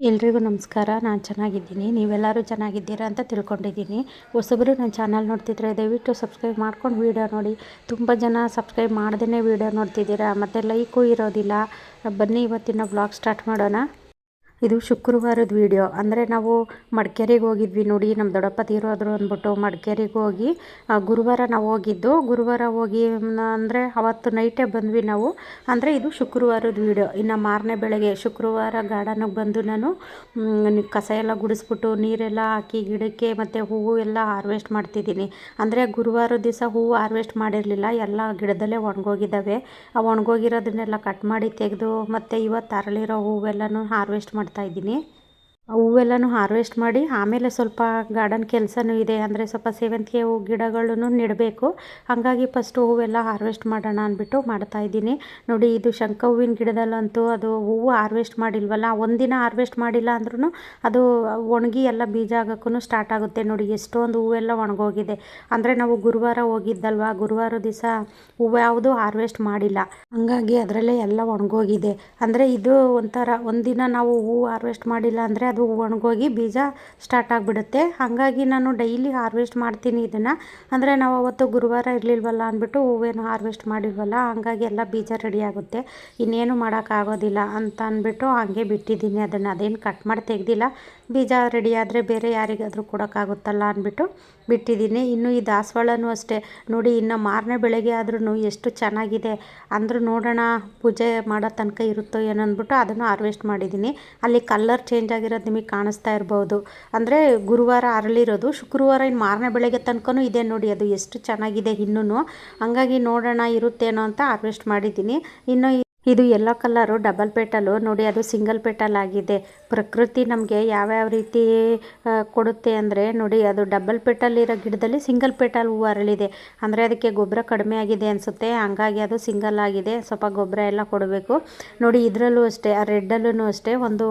ಎಲ್ರಿಗೂ ನಮಸ್ಕಾರ. ನಾನು ಚೆನ್ನಾಗಿದ್ದೀನಿ, ನೀವೆಲ್ಲರೂ ಚೆನ್ನಾಗಿದ್ದೀರಾ ಅಂತ ತಿಳ್ಕೊಂಡಿದ್ದೀನಿ. ಹೊಸಬರು ನನ್ನ ಚಾನಲ್ ನೋಡ್ತಿದ್ರೆ ದಯವಿಟ್ಟು ಸಬ್ಸ್ಕ್ರೈಬ್ ಮಾಡ್ಕೊಂಡು ವೀಡಿಯೋ ನೋಡಿ. ತುಂಬ ಜನ ಸಬ್ಸ್ಕ್ರೈಬ್ ಮಾಡ್ದೇ ವೀಡಿಯೋ ನೋಡ್ತಿದ್ದೀರಾ, ಮತ್ತು ಲೈಕು ಇರೋದಿಲ್ಲ. ಬನ್ನಿ ಇವತ್ತಿನ ವ್ಲಾಗ್ ಸ್ಟಾರ್ಟ್ ಮಾಡೋಣ. ಇದು ಶುಕ್ರವಾರದ ವೀಡಿಯೋ. ಅಂದರೆ ನಾವು ಮಡಿಕೇರಿಗೆ ಹೋಗಿದ್ವಿ ನೋಡಿ, ನಮ್ಮ ದೊಡ್ಡಪ್ಪ ತೀರೋದ್ರು ಅಂದ್ಬಿಟ್ಟು ಮಡಿಕೇರಿಗೆ ಹೋಗಿ ಗುರುವಾರ ನಾವು ಹೋಗಿದ್ದು. ಗುರುವಾರ ಹೋಗಿ ಅಂದರೆ ಅವತ್ತು ನೈಟೇ ಬಂದ್ವಿ ನಾವು. ಅಂದರೆ ಇದು ಶುಕ್ರವಾರದ ವೀಡಿಯೋ. ಇನ್ನು ಮಾರನೇ ಬೆಳಗ್ಗೆ ಶುಕ್ರವಾರ ಗಾರ್ಡನಿಗೆ ಬಂದು ನಾನು ಕಸ ಎಲ್ಲ ಗುಡಿಸ್ಬಿಟ್ಟು ನೀರೆಲ್ಲ ಹಾಕಿ ಗಿಡಕ್ಕೆ ಮತ್ತು ಹೂವು ಎಲ್ಲ ಹಾರ್ವೆಸ್ಟ್ ಮಾಡ್ತಿದ್ದೀನಿ. ಅಂದರೆ ಗುರುವಾರ ದಿವಸ ಹೂವು ಹಾರ್ವೆಸ್ಟ್ ಮಾಡಿರಲಿಲ್ಲ, ಎಲ್ಲ ಗಿಡದಲ್ಲೇ ಒಣಗೋಗಿದ್ದಾವೆ. ಆ ಒಣಗೋಗಿರೋದನ್ನೆಲ್ಲ ಕಟ್ ಮಾಡಿ ತೆಗೆದು ಮತ್ತು ಇವತ್ತು ಅರಳಿರೋ ಹೂವೆಲ್ಲನೂ ಹಾರ್ವೆಸ್ಟ್ ಮಾಡ್ತಾಯಿದ್ದೀನಿ. ಹೂವೆಲ್ಲನೂ ಹಾರ್ವೆಸ್ಟ್ ಮಾಡಿ ಆಮೇಲೆ ಸ್ವಲ್ಪ ಗಾರ್ಡನ್ ಕೆಲಸನೂ ಇದೆ. ಅಂದರೆ ಸ್ವಲ್ಪ ಸೇವಂತಿಗೆ ಹೂ ಗಿಡಗಳನ್ನು ನೆಡಬೇಕು. ಹಾಗಾಗಿ ಫಸ್ಟು ಹೂವೆಲ್ಲ ಹಾರ್ವೆಸ್ಟ್ ಮಾಡೋಣ ಅಂದ್ಬಿಟ್ಟು ಮಾಡ್ತಾಯಿದ್ದೀನಿ. ನೋಡಿ, ಇದು ಶಂಖ ಹೂವಿನ ಗಿಡದಲ್ಲಂತೂ ಅದು ಹೂವು ಹಾರ್ವೆಸ್ಟ್ ಮಾಡಿಲ್ವಲ್ಲ, ಒಂದಿನ ಹಾರ್ವೆಸ್ಟ್ ಮಾಡಿಲ್ಲ ಅಂದ್ರೂ ಅದು ಒಣಗಿ ಎಲ್ಲ ಬೀಜ ಆಗೋಕ್ಕೂ ಸ್ಟಾರ್ಟ್ ಆಗುತ್ತೆ. ನೋಡಿ, ಎಷ್ಟೊಂದು ಹೂವೆಲ್ಲ ಒಣಗೋಗಿದೆ. ಅಂದರೆ ನಾವು ಗುರುವಾರ ಹೋಗಿದ್ದಲ್ವ, ಗುರುವಾರ ದಿವಸ ಹೂವು ಯಾವುದು ಹಾರ್ವೆಸ್ಟ್ ಮಾಡಿಲ್ಲ, ಹಂಗಾಗಿ ಅದರಲ್ಲೇ ಎಲ್ಲ ಒಣಗೋಗಿದೆ. ಅಂದರೆ ಇದು ಒಂಥರ ಒಂದಿನ ನಾವು ಹೂವು ಹಾರ್ವೆಸ್ಟ್ ಮಾಡಿಲ್ಲ ಅಂದರೆ ಅದು ಒಣಗೋಗಿ ಬೀಜ ಸ್ಟಾರ್ಟ್ ಆಗಿಬಿಡುತ್ತೆ. ಹಾಗಾಗಿ ನಾನು ಡೈಲಿ ಹಾರ್ವೆಸ್ಟ್ ಮಾಡ್ತೀನಿ ಇದನ್ನು. ಅಂದರೆ ನಾವು ಅವತ್ತು ಗುರುವಾರ ಇರಲಿಲ್ವಲ್ಲ ಅಂದ್ಬಿಟ್ಟು ಹೂವೇನು ಹಾರ್ವೆಸ್ಟ್ ಮಾಡಿಲ್ವಲ್ಲ, ಹಾಗಾಗಿ ಎಲ್ಲ ಬೀಜ ರೆಡಿ ಆಗುತ್ತೆ, ಇನ್ನೇನು ಮಾಡೋಕ್ಕಾಗೋದಿಲ್ಲ ಅಂತ ಅಂದ್ಬಿಟ್ಟು ಹಾಗೆ ಬಿಟ್ಟಿದ್ದೀನಿ ಅದನ್ನು. ಅದೇನು ಕಟ್ ಮಾಡಿ ತೆಗೆದಿಲ್ಲ. ಬೀಜ ರೆಡಿ ಆದರೆ ಬೇರೆ ಯಾರಿಗಾದರೂ ಕೊಡೋಕ್ಕಾಗುತ್ತಲ್ಲ ಅಂದ್ಬಿಟ್ಟು ಬಿಟ್ಟಿದ್ದೀನಿ. ಇನ್ನು ಈ ದಾಸವಾಳನೂ ಅಷ್ಟೇ ನೋಡಿ, ಇನ್ನು ಮಾರನೇ ಬೆಳಗ್ಗೆ ಆದ್ರೂ ಎಷ್ಟು ಚೆನ್ನಾಗಿದೆ. ಅಂದರೂ ನೋಡೋಣ ಪೂಜೆ ಮಾಡೋ ತನಕ ಇರುತ್ತೋ ಏನೋ ಅಂದ್ಬಿಟ್ಟು ಅದನ್ನು ಹಾರ್ವೆಸ್ಟ್ ಮಾಡಿದ್ದೀನಿ. ಅಲ್ಲಿ ಕಲರ್ ಚೇಂಜ್ ಆಗಿರೋದು ನಿಮಗೆ ಕಾಣಿಸ್ತಾ ಇರ್ಬೋದು. ಅಂದರೆ ಗುರುವಾರ ಅರಳಿರೋದು, ಶುಕ್ರವಾರ ಇನ್ನು ಮಾರನೇ ಬೆಳಗ್ಗೆ ತನಕನೂ ಇದೆ ನೋಡಿ, ಅದು ಎಷ್ಟು ಚೆನ್ನಾಗಿದೆ ಇನ್ನೂ. ಹಂಗಾಗಿ ನೋಡೋಣ ಇರುತ್ತೇನೋ ಅಂತ ಹಾರ್ವೆಸ್ಟ್ ಮಾಡಿದ್ದೀನಿ. ಇನ್ನು ಇದು ಯೆಲ್ಲೋ ಕಲರು ಡಬಲ್ ಪೆಟಲು ನೋಡಿ, ಅದು ಸಿಂಗಲ್ ಪೆಟಲ್ ಆಗಿದೆ. ಪ್ರಕೃತಿ ನಮಗೆ ಯಾವ್ಯಾವ ರೀತಿ ಕೊಡುತ್ತೆ ಅಂದರೆ ನೋಡಿ, ಅದು ಡಬಲ್ ಪೆಟಲ್ ಇರೋ ಗಿಡದಲ್ಲಿ ಸಿಂಗಲ್ ಪೆಟಲ್ ಹೂವು ಅರಳಿದೆ. ಅಂದರೆ ಅದಕ್ಕೆ ಗೊಬ್ಬರ ಕಡಿಮೆ ಆಗಿದೆ ಅನಿಸುತ್ತೆ, ಹಂಗಾಗಿ ಅದು ಸಿಂಗಲ್ ಆಗಿದೆ. ಸ್ವಲ್ಪ ಗೊಬ್ಬರ ಎಲ್ಲ ಕೊಡಬೇಕು. ನೋಡಿ, ಇದರಲ್ಲೂ ಅಷ್ಟೇ, ಆ ರೆಡ್ಡಲ್ಲೂ ಅಷ್ಟೇ ಒಂದು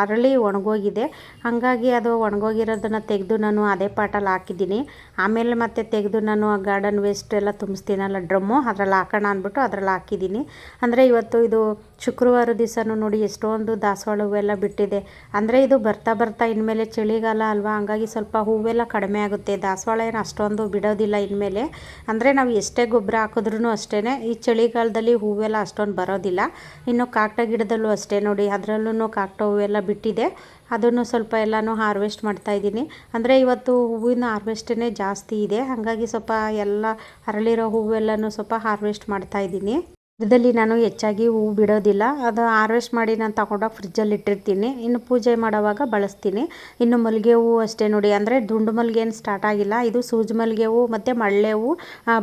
ಅರಳಿ ಒಣಗೋಗಿದೆ. ಹಾಗಾಗಿ ಅದು ಒಣಗೋಗಿರೋದನ್ನು ತೆಗೆದು ನಾನು ಅದೇ ಪಾಟಲ್ಲಿ ಹಾಕಿದ್ದೀನಿ. ಆಮೇಲೆ ಮತ್ತೆ ತೆಗೆದು ನಾನು ಆ ಗಾರ್ಡನ್ ವೇಸ್ಟ್ ಎಲ್ಲ ತುಂಬಿಸ್ತೀನಲ್ಲ ಡ್ರಮ್ಮು, ಅದರಲ್ಲಿ ಹಾಕೋಣ ಅಂದ್ಬಿಟ್ಟು ಅದರಲ್ಲಿ ಹಾಕಿದ್ದೀನಿ. ಅಂದರೆ ಇವತ್ತು ಇದು ಶುಕ್ರವಾರ ದಿವಸನೂ ನೋಡಿ ಎಷ್ಟೊಂದು ದಾಸವಾಳ ಹೂವೆಲ್ಲ ಬಿಟ್ಟಿದೆ. ಅಂದರೆ ಇದು ಬರ್ತಾ ಬರ್ತಾ ಇನ್ಮೇಲೆ ಚಳಿಗಾಲ ಅಲ್ವಾ, ಹಂಗಾಗಿ ಸ್ವಲ್ಪ ಹೂವೆಲ್ಲ ಕಡಿಮೆ ಆಗುತ್ತೆ. ದಾಸವಾಳ ಏನು ಅಷ್ಟೊಂದು ಬಿಡೋದಿಲ್ಲ ಇನ್ಮೇಲೆ. ಅಂದರೆ ನಾವು ಎಷ್ಟೇ ಗೊಬ್ಬರ ಹಾಕಿದ್ರೂ ಅಷ್ಟೇ, ಈ ಚಳಿಗಾಲದಲ್ಲಿ ಹೂವೆಲ್ಲ ಅಷ್ಟೊಂದು ಬರೋದಿಲ್ಲ. ಇನ್ನು ಕಾಕಡ ಗಿಡದಲ್ಲೂ ಅಷ್ಟೇ ನೋಡಿ, ಅದರಲ್ಲೂ ಕಾಕಡ ಹೂವೆಲ್ಲ ಬಿಟ್ಟಿದೆ. ಅದನ್ನು ಸ್ವಲ್ಪ ಎಲ್ಲನೂ ಹಾರ್ವೆಸ್ಟ್ ಮಾಡ್ತಾಯಿದ್ದೀನಿ. ಅಂದರೆ ಇವತ್ತು ಹೂವಿನ ಹಾರ್ವೆಸ್ಟೇ ಜಾಸ್ತಿ ಇದೆ, ಹಾಗಾಗಿ ಸ್ವಲ್ಪ ಎಲ್ಲ ಅರಳಿರೋ ಹೂವೆಲ್ಲನೂ ಸ್ವಲ್ಪ ಹಾರ್ವೆಸ್ಟ್ ಮಾಡ್ತಾಯಿದ್ದೀನಿ. ಗಿಡದಲ್ಲಿ ನಾನು ಹೆಚ್ಚಾಗಿ ಹೂವು ಬಿಡೋದಿಲ್ಲ, ಅದು ಹಾರ್ವೆಸ್ಟ್ ಮಾಡಿ ನಾನು ತಗೊಂಡೋಗಿ ಫ್ರಿಜ್ಜಲ್ಲಿ ಇಟ್ಟಿರ್ತೀನಿ. ಇನ್ನು ಪೂಜೆ ಮಾಡೋವಾಗ ಬಳಸ್ತೀನಿ. ಇನ್ನು ಮಲ್ಲಿಗೆ ಹೂವು ಅಷ್ಟೇ ನೋಡಿ, ಅಂದರೆ ದುಂಡು ಮಲ್ಲಿಗೆ ಏನು ಸ್ಟಾರ್ಟ್ ಆಗಿಲ್ಲ, ಇದು ಸೂಜಿ ಮಲ್ಲಿಗೆ ಹೂವು ಮತ್ತು ಮಳ್ಳೆ ಹೂವು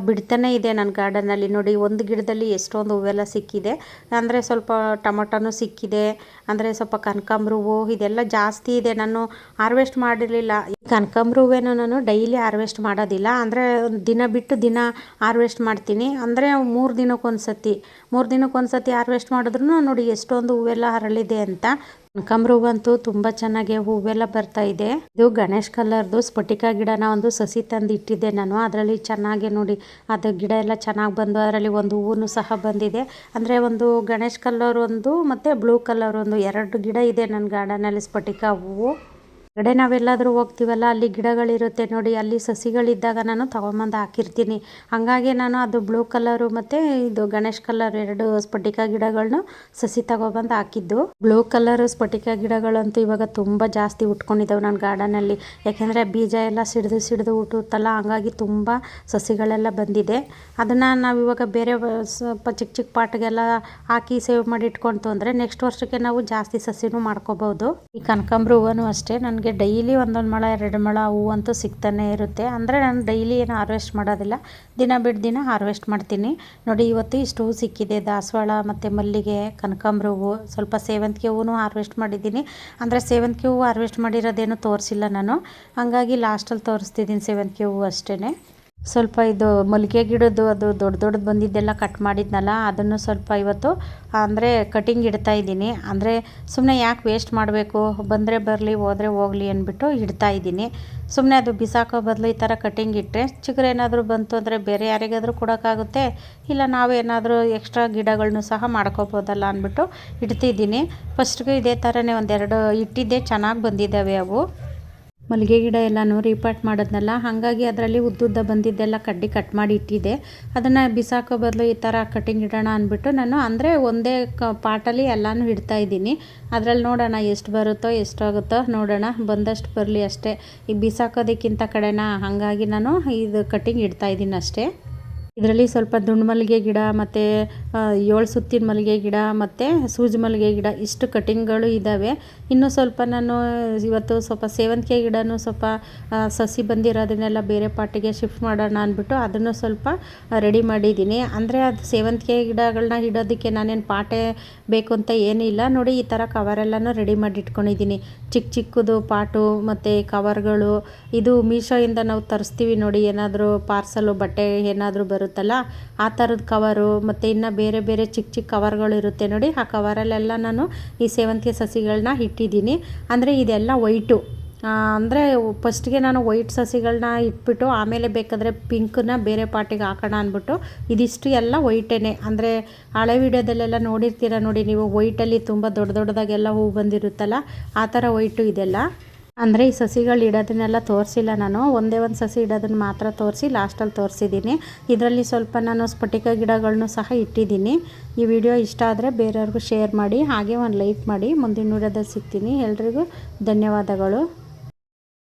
ಬಿಡ್ತಾನೆ ಇದೆ ನನ್ನ ಗಾರ್ಡನಲ್ಲಿ. ನೋಡಿ, ಒಂದು ಗಿಡದಲ್ಲಿ ಎಷ್ಟೊಂದು ಹೂವೆಲ್ಲ ಸಿಕ್ಕಿದೆ. ಅಂದರೆ ಸ್ವಲ್ಪ ಟೊಮೊಟೊನೂ ಸಿಕ್ಕಿದೆ, ಅಂದರೆ ಸ್ವಲ್ಪ ಕನಕಾಂಬ್ರ ಹೂವು ಇದೆಲ್ಲ ಜಾಸ್ತಿ ಇದೆ. ನಾನು ಹಾರ್ವೆಸ್ಟ್ ಮಾಡಿರಲಿಲ್ಲ. ಕನಕಾಂಬ್ರ ಹೂವೇನೋ ನಾನು ಡೈಲಿ ಹಾರ್ವೆಸ್ಟ್ ಮಾಡೋದಿಲ್ಲ, ಅಂದರೆ ದಿನ ಬಿಟ್ಟು ದಿನ ಹಾರ್ವೆಸ್ಟ್ ಮಾಡ್ತೀನಿ. ಅಂದರೆ 3 ದಿನಕ್ಕೊಂದ್ಸತಿ ಹಾರ್ವೆಸ್ಟ್ ಮಾಡಿದ್ರೂ ನೋಡಿ ಎಷ್ಟೊಂದು ಹೂವೆಲ್ಲ ಹರಳಿದೆ ಅಂತ. ಕನಕಾಂಬ್ರ ಹೂವಂತೂ ತುಂಬ ಚೆನ್ನಾಗಿ ಹೂವೆಲ್ಲ ಬರ್ತಾ ಇದೆ. ಇದು ಗಣೇಶ್ ಕಲರ್ದು ಸ್ಫಟಿಕ ಗಿಡನ ಒಂದು ಸಸಿ ತಂದು ಇಟ್ಟಿದ್ದೆ ನಾನು. ಅದರಲ್ಲಿ ಚೆನ್ನಾಗಿ ನೋಡಿ ಅದು ಗಿಡ ಎಲ್ಲ ಚೆನ್ನಾಗಿ ಬಂದು ಅದರಲ್ಲಿ ಒಂದು ಹೂವು ಸಹ ಬಂದಿದೆ. ಅಂದರೆ ಒಂದು ಗಣೇಶ್ ಕಲರ್ ಒಂದು ಮತ್ತು ಬ್ಲೂ ಕಲರ್ ಒಂದು 2 ಗಿಡ ಇದೆ ನನ್ನ ಗಾರ್ಡನಲ್ಲಿ ಸ್ಫಟಿಕ ಹೂವು. ಕಡೆ ನಾವೆಲ್ಲಾದರೂ ಹೋಗ್ತೀವಲ್ಲ, ಅಲ್ಲಿ ಗಿಡಗಳಿರುತ್ತೆ ನೋಡಿ, ಅಲ್ಲಿ ಸಸಿಗಳಿದ್ದಾಗ ನಾನು ತೊಗೊಂಬಂದು ಹಾಕಿರ್ತೀನಿ. ಹಾಗಾಗಿ ನಾನು ಅದು ಬ್ಲೂ ಕಲರು ಮತ್ತು ಇದು ಗಣೇಶ್ ಕಲರ್ 2 ಸ್ಫಟಿಕ ಗಿಡಗಳನ್ನ ಸಸಿ ತಗೊಬಂದು ಹಾಕಿದ್ದು. ಬ್ಲೂ ಕಲರ್ ಸ್ಫಟಿಕ ಗಿಡಗಳಂತೂ ಇವಾಗ ತುಂಬ ಜಾಸ್ತಿ ಉಟ್ಕೊಂಡಿದ್ದಾವೆ ನನ್ನ ಗಾರ್ಡನಲ್ಲಿ. ಯಾಕೆಂದರೆ ಬೀಜ ಎಲ್ಲ ಸಿಡಿದು ಹುಟ್ಟುತ್ತಲ್ಲ, ಹಾಗಾಗಿ ತುಂಬ ಸಸಿಗಳೆಲ್ಲ ಬಂದಿದೆ. ಅದನ್ನು ನಾವಿವಾಗ ಬೇರೆ ಸ್ವಲ್ಪ ಚಿಕ್ಕ ಪಾಟ್ಗೆಲ್ಲ ಹಾಕಿ ಸೇವ್ ಮಾಡಿ ಇಟ್ಕೊಳ್ತು ಅಂದರೆ ನೆಕ್ಸ್ಟ್ ವರ್ಷಕ್ಕೆ ನಾವು ಜಾಸ್ತಿ ಸಸಿನೂ ಮಾಡ್ಕೋಬೋದು. ಈ ಕನಕಾಂಬ್ರ ಹೂವೂ ಅಷ್ಟೇ, ನನಗೆ ಡೈಲಿ 1 ಮೊಳ 2 ಮೊಳ ಹೂವಂತೂ ಸಿಗ್ತಾನೆ ಇರುತ್ತೆ. ಅಂದರೆ ನಾನು ಡೈಲಿ ಏನು ಹಾರ್ವೆಸ್ಟ್ ಮಾಡೋದಿಲ್ಲ, ದಿನ ಬಿಟ್ಟು ದಿನ ಹಾರ್ವೆಸ್ಟ್ ಮಾಡ್ತೀನಿ. ನೋಡಿ, ಇವತ್ತು ಇಷ್ಟು ಹೂವು ಸಿಕ್ಕಿದೆ, ದಾಸವಾಳ ಮತ್ತು ಮಲ್ಲಿಗೆ, ಕನಕಾಂಬ್ರ ಹೂವು, ಸ್ವಲ್ಪ ಸೇವಂತಿಗೆ ಹೂವು ಹಾರ್ವೆಸ್ಟ್ ಮಾಡಿದ್ದೀನಿ. ಅಂದರೆ ಸೇವಂತಿಗೆ ಹೂವು ಹಾರ್ವೆಸ್ಟ್ ಮಾಡಿರೋದೇನು ತೋರಿಸಿಲ್ಲ ನಾನು, ಹಾಗಾಗಿ ಲಾಸ್ಟಲ್ಲಿ ತೋರಿಸ್ತಿದ್ದೀನಿ ಸೇವಂತಿಗೆ ಹೂವು ಅಷ್ಟೇ. ಸ್ವಲ್ಪ ಇದು ಮಲ್ಲಿಗೆ ಗಿಡದ್ದು ಅದು ದೊಡ್ಡ ದೊಡ್ಡದು ಬಂದಿದ್ದೆಲ್ಲ ಕಟ್ ಮಾಡಿದ್ನಲ್ಲ, ಅದನ್ನು ಸ್ವಲ್ಪ ಇವತ್ತು ಅಂದರೆ ಕಟಿಂಗ್ ಇಡ್ತಾ ಇದ್ದೀನಿ. ಅಂದರೆ ಸುಮ್ಮನೆ ಯಾಕೆ ವೇಸ್ಟ್ ಮಾಡಬೇಕು, ಬಂದರೆ ಬರಲಿ ಹೋದರೆ ಹೋಗಲಿ ಅಂದ್ಬಿಟ್ಟು ಇಡ್ತಾ ಇದ್ದೀನಿ. ಸುಮ್ಮನೆ ಅದು ಬಿಸಾಕೋ ಬದಲು ಈ ಥರ ಕಟಿಂಗ್ ಇಟ್ಟರೆ ಚಿಗುರು ಏನಾದರೂ ಬಂತು ಅಂದರೆ ಬೇರೆ ಯಾರಿಗಾದರೂ ಕೊಡೋಕ್ಕಾಗುತ್ತೆ, ಇಲ್ಲ ನಾವೇನಾದರೂ ಎಕ್ಸ್ಟ್ರಾ ಗಿಡಗಳನ್ನೂ ಸಹ ಮಾಡ್ಕೋಬೋದಲ್ಲ ಅಂದ್ಬಿಟ್ಟು ಇಡ್ತಿದ್ದೀನಿ. ಫಸ್ಟ್ಗೆ ಇದೇ ಥರನೇ ಒಂದೆರಡು ಇಟ್ಟಿದ್ದೆ, ಚೆನ್ನಾಗಿ ಬಂದಿದ್ದಾವೆ ಅವು. ಮಲ್ಲಿಗೆ ಗಿಡ ಎಲ್ಲನೂ ರೀಪಾಟ್ ಮಾಡಿದ್ನಲ್ಲ, ಹಾಗಾಗಿ ಅದರಲ್ಲಿ ಉದ್ದುದ್ದ ಬಂದಿದ್ದೆಲ್ಲ ಕಡ್ಡಿ ಕಟ್ ಮಾಡಿ ಇಟ್ಟಿದ್ದೆ. ಅದನ್ನು ಬಿಸಾಕೋ ಬದಲು ಈ ಥರ ಕಟಿಂಗ್ ಇಡೋಣ ಅಂದ್ಬಿಟ್ಟು ನಾನು ಅಂದರೆ ಒಂದೇ ಪಾಟಲ್ಲಿ ಎಲ್ಲನೂ ಇಡ್ತಾ ಇದ್ದೀನಿ. ಅದರಲ್ಲಿ ನೋಡೋಣ ಎಷ್ಟು ಬರುತ್ತೋ ಎಷ್ಟಾಗುತ್ತೋ ನೋಡೋಣ, ಬಂದಷ್ಟು ಬರಲಿ ಅಷ್ಟೇ. ಈಗ ಬಿಸಾಕೋದಕ್ಕಿಂತ ಕಡೆನಾ, ಹಾಗಾಗಿ ನಾನು ಇದು ಕಟಿಂಗ್ ಇಡ್ತಾ ಇದ್ದೀನಿ ಅಷ್ಟೇ. ಇದರಲ್ಲಿ ಸ್ವಲ್ಪ ದುಂಡು ಮಲ್ಲಿಗೆ ಗಿಡ ಮತ್ತು 7 ಸುತ್ತಿನ ಮಲ್ಲಿಗೆ ಗಿಡ ಮತ್ತು ಸೂಜಿ ಮಲ್ಲಿಗೆ ಗಿಡ ಇಷ್ಟು ಕಟಿಂಗ್ಗಳು ಇದ್ದಾವೆ. ಇನ್ನೂ ಸ್ವಲ್ಪ ನಾನು ಇವತ್ತು ಸ್ವಲ್ಪ ಸೇವಂತಿಗೆ ಗಿಡನೂ ಸ್ವಲ್ಪ ಸಸಿ ಬಂದಿರೋದನ್ನೆಲ್ಲ ಬೇರೆ ಪಾಟಿಗೆ ಶಿಫ್ಟ್ ಮಾಡೋಣ ಅಂದ್ಬಿಟ್ಟು ಅದನ್ನು ಸ್ವಲ್ಪ ರೆಡಿ ಮಾಡಿದ್ದೀನಿ. ಅಂದರೆ ಅದು ಸೇವಂತಿಗೆ ಗಿಡಗಳನ್ನ ಇಡೋದಕ್ಕೆ ನಾನೇನು ಪಾಟೆ ಬೇಕು ಅಂತ ಏನಿಲ್ಲ. ನೋಡಿ ಈ ಥರ ಕವರೆಲ್ಲನೂ ರೆಡಿ ಮಾಡಿ ಇಟ್ಕೊಂಡಿದ್ದೀನಿ. ಚಿಕ್ಕ ಚಿಕ್ಕದು ಪಾಟು ಮತ್ತು ಕವರ್ಗಳು. ಇದು ಮೀಶೋಯಿಂದ ನಾವು ತರಿಸ್ತೀವಿ ನೋಡಿ, ಏನಾದರೂ ಪಾರ್ಸಲು ಬಟ್ಟೆ ಏನಾದರೂ ಬರುತ್ತಲ್ಲ ಆ ಥರದ ಕವರು, ಮತ್ತು ಇನ್ನು ಬೇರೆ ಬೇರೆ ಚಿಕ್ಕ ಚಿಕ್ಕ ಕವರ್ಗಳು ಇರುತ್ತೆ ನೋಡಿ, ಆ ಕವರಲ್ಲೆಲ್ಲ ನಾನು ಈ ಸೇವಂತಿಗೆ ಸಸಿಗಳನ್ನ ಇಟ್ಟಿದ್ದೀನಿ. ಅಂದರೆ ಇದೆಲ್ಲ ವೈಟು, ಅಂದರೆ ಫಸ್ಟ್ಗೆ ನಾನು ವೈಟ್ ಸಸಿಗಳನ್ನ ಇಟ್ಬಿಟ್ಟು ಆಮೇಲೆ ಬೇಕಾದರೆ ಪಿಂಕನ್ನ ಬೇರೆ ಪಾಟಿಗೆ ಹಾಕೋಣ ಅಂದ್ಬಿಟ್ಟು ಇದಿಷ್ಟು ಎಲ್ಲ ವೈಟೇನೆ. ಅಂದರೆ ಹಳೆ ವಿಡಿಯೋದಲ್ಲೆಲ್ಲ ನೋಡಿರ್ತೀರ ನೋಡಿ ನೀವು, ವೈಟಲ್ಲಿ ತುಂಬ ದೊಡ್ಡ ದೊಡ್ಡದಾಗೆಲ್ಲ ಹೂ ಬಂದಿರುತ್ತಲ್ಲ, ಆ ಥರ ವೈಟು ಇದೆಲ್ಲ. ಅಂದರೆ ಈ ಸಸಿಗಳು ಇಡೋದನ್ನೆಲ್ಲ ತೋರಿಸಿಲ್ಲ ನಾನು, ಒಂದೇ ಒಂದು ಸಸಿ ಇಡೋದನ್ನು ಮಾತ್ರ ತೋರಿಸಿ ಲಾಸ್ಟಲ್ಲಿ ತೋರಿಸಿದ್ದೀನಿ. ಇದರಲ್ಲಿ ಸ್ವಲ್ಪ ನಾನು ಸ್ಫಟಿಕ ಗಿಡಗಳನ್ನೂ ಸಹ ಇಟ್ಟಿದ್ದೀನಿ. ಈ ವಿಡಿಯೋ ಇಷ್ಟ ಆದರೆ ಬೇರೆಯವ್ರಿಗೂ ಶೇರ್ ಮಾಡಿ, ಹಾಗೆ ಒಂದು ಲೈಕ್ ಮಾಡಿ. ಮುಂದಿನ ವಿಡಿಯೋದಲ್ಲಿ ಸಿಗ್ತೀನಿ. ಎಲ್ರಿಗೂ ಧನ್ಯವಾದಗಳು.